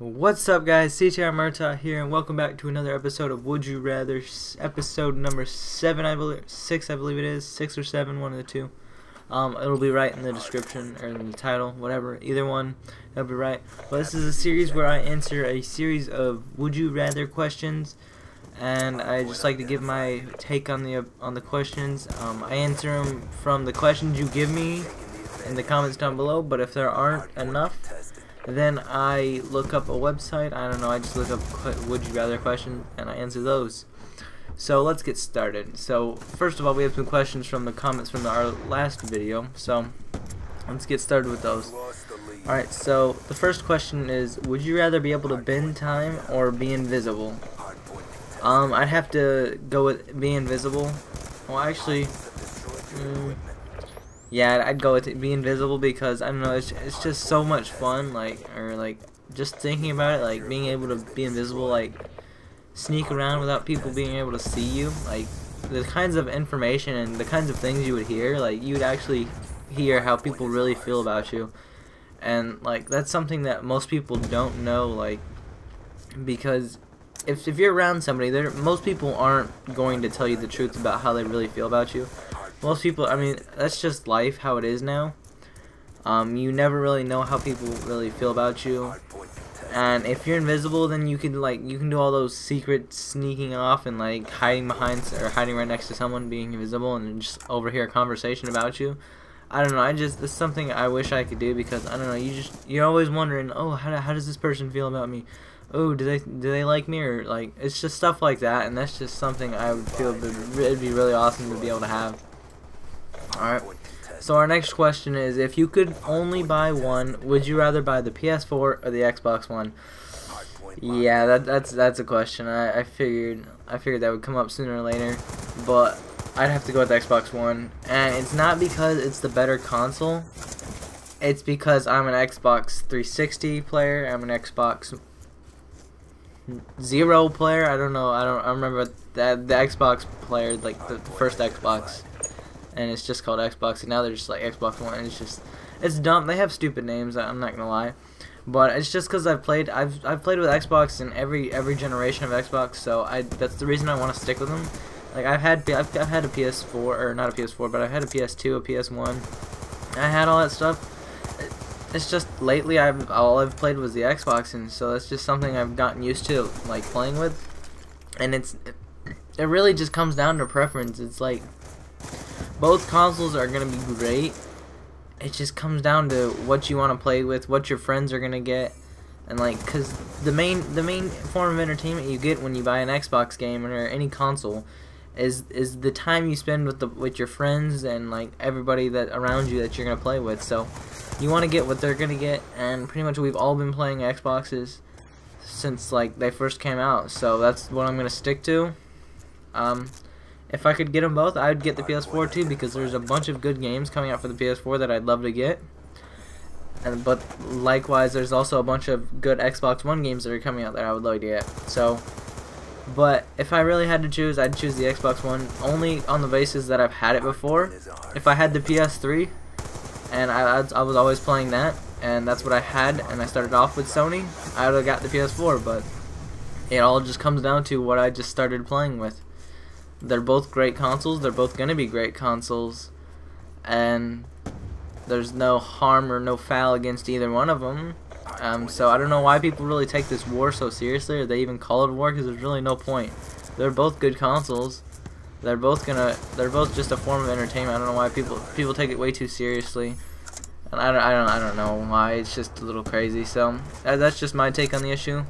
What's up, guys? CTR Murtagh here, and welcome back to another episode of Would You Rather, episode number 7, I believe, 6, I believe it is, 6 or 7, one of the two. It'll be right in the description, or in the title, whatever, either one, it'll be right. But this is a series where I answer a series of Would You Rather questions, and I just like to give my take on the questions. I answer them from the questions you give me in the comments down below, but if there aren't enough, then I look up a website. I don't know, I just look up would you rather questions and I answer those. So let's get started. So first of all, we have some questions from the comments from our last video, so let's get started with those. Alright, so the first question is, would you rather be able to bend time or be invisible? I'd have to go with be invisible. Well, actually, yeah, I'd go with be invisible because I don't know, it's just so much fun, just thinking about it, like being able to be invisible, like sneak around without people being able to see you, like the kinds of information and the kinds of things you would hear, like you would actually hear how people really feel about you, and like that's something that most people don't know, like because if you're around somebody, most people aren't going to tell you the truth about how they really feel about you. Most people, I mean, that's just life, how it is now. You never really know how people really feel about you. And if you're invisible, then you can do all those secret sneaking off and like hiding behind or hiding right next to someone, being invisible, and just overhear a conversation about you. I don't know. It's something I wish I could do because I don't know. You're always wondering, oh, how does this person feel about me? Oh, do they like me, or like it's just stuff like that, and that's just something I would feel it'd be really awesome to be able to have. Alright, so our next question is, if you could only buy one, would you rather buy the PS4 or the Xbox One? Yeah, that's a question. I figured that would come up sooner or later, but I'd have to go with the Xbox One, and it's not because it's the better console. It's because I'm an Xbox 360 player. I'm an Xbox Zero player. I don't know. I remember that the Xbox player, like the first Xbox. And it's just called Xbox, and now they're just like Xbox One, and it's dumb. They have stupid names, I'm not gonna lie, but it's just because I've played with Xbox in every generation of Xbox, so that's the reason I want to stick with them. Like I've had a PS4, or not a PS4, but I've had a PS2, a PS1. I had all that stuff. It's just lately all I've played was the Xbox, and so that's just something I've gotten used to like playing with, and it really just comes down to preference. It's like both consoles are going to be great. It just comes down to what you want to play with, what your friends are going to get. And like, cuz the main form of entertainment you get when you buy an Xbox game or any console is the time you spend with your friends and like everybody that around you that you're going to play with. So you want to get what they're going to get, and pretty much we've all been playing Xboxes since like they first came out. So that's what I'm going to stick to. If I could get them both, I would get the PS4 too, because there's a bunch of good games coming out for the PS4 that I'd love to get. But likewise, there's also a bunch of good Xbox One games that are coming out that I would love to get. So, but if I really had to choose, I'd choose the Xbox One, only on the basis that I've had it before. If I had the PS3, and I was always playing that, and that's what I had, and I started off with Sony, I would have got the PS4, but it all just comes down to what I just started playing with. They're both great consoles. They're both going to be great consoles, and there's no harm or no foul against either one of them. So I don't know why people really take this war so seriously, or they even call it a war, because there's really no point. They're both good consoles. They're both just a form of entertainment. I don't know why people take it way too seriously, and I don't know why. It's just a little crazy. So that's just my take on the issue.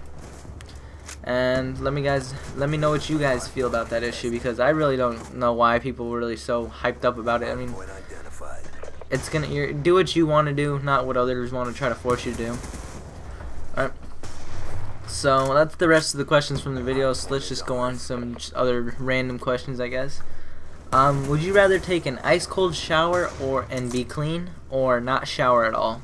And let me know what you guys feel about that issue, because I really don't know why people were really so hyped up about it. I mean, it's do what you want to do, not what others want to try to force you to do. Alright, so that's the rest of the questions from the video, so let's just go on to some other random questions, I guess. Would you rather take an ice cold shower and be clean, or not shower at all?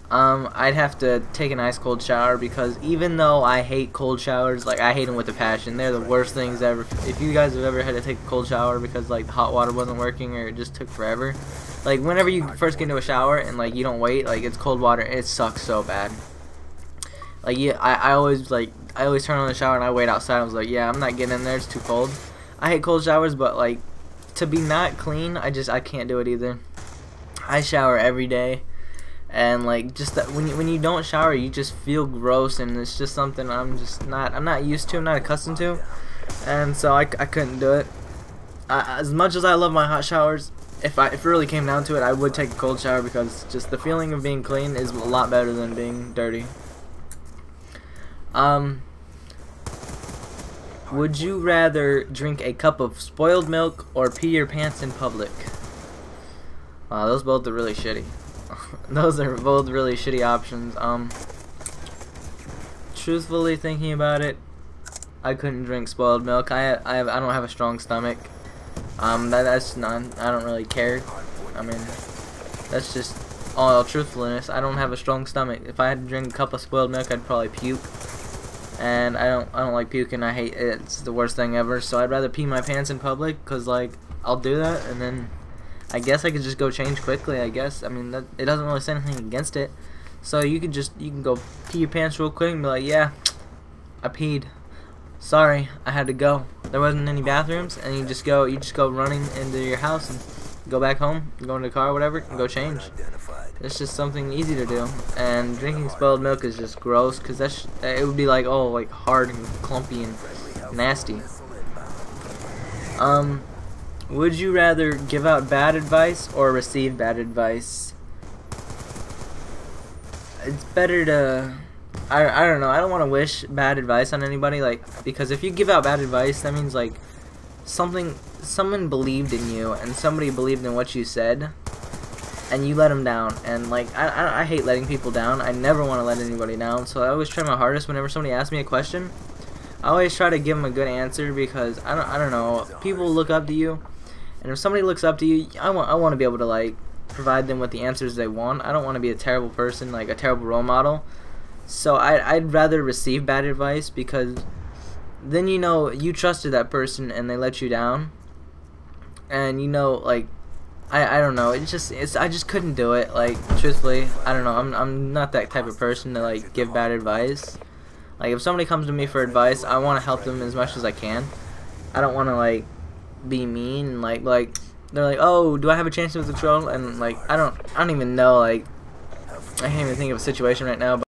I'd have to take an ice cold shower, because even though I hate cold showers, like I hate them with a passion, they're the worst things ever. If you guys have ever had to take a cold shower because like the hot water wasn't working or it just took forever, like whenever you first get into a shower and like you don't wait, like it's cold water, it sucks so bad. Like, yeah, I always turn on the shower and I wait outside. I was like, yeah, I'm not getting in there. It's too cold. I hate cold showers, but like to be not clean, I can't do it either. I shower every day, and like just that when you don't shower, you just feel gross, and it's just something I'm not used to, I'm not accustomed to, and so I couldn't do it. As much as I love my hot showers, if it really came down to it, I would take a cold shower because just the feeling of being clean is a lot better than being dirty. Would you rather drink a cup of spoiled milk or pee your pants in public? Wow, those both are really shitty. Those are both really shitty options. Truthfully thinking about it, I couldn't drink spoiled milk. I don't have a strong stomach. That's none. I don't really care. I mean, that's just all truthfulness. I don't have a strong stomach. If I had to drink a cup of spoiled milk, I'd probably puke. And I don't like puking. I hate it. It's the worst thing ever. So I'd rather pee my pants in public, cause like I'll do that, and then I guess I could just go change quickly. I guess. I mean, it doesn't really say anything against it. So you can go pee your pants real quick and be like, yeah, I peed. Sorry, I had to go. There wasn't any bathrooms, and you just go running into your house and go back home, go in the car, whatever, and go change. It's just something easy to do. And drinking spoiled milk is just gross, because it would be like, oh, like hard and clumpy and nasty. Would you rather give out bad advice or receive bad advice? It's better to, I don't know, I don't want to wish bad advice on anybody, like, because if you give out bad advice, that means like someone believed in you, and somebody believed in what you said, and you let them down. And like I hate letting people down. I never want to let anybody down, so I always try my hardest whenever somebody asks me a question. I always try to give them a good answer, because I don't know, people look up to you, and if somebody looks up to you, I want to be able to like provide them with the answers they want. I don't want to be a terrible person, like a terrible role model. So I'd rather receive bad advice, because then you know you trusted that person and they let you down, and you know, like I don't know, I just couldn't do it. Like, truthfully, I don't know, I'm not that type of person to like give bad advice. Like, if somebody comes to me for advice, I want to help them as much as I can. I don't want to like be mean and like they're like, oh, do I have a chance with the troll? And like I don't even know, like I can't even think of a situation right now, but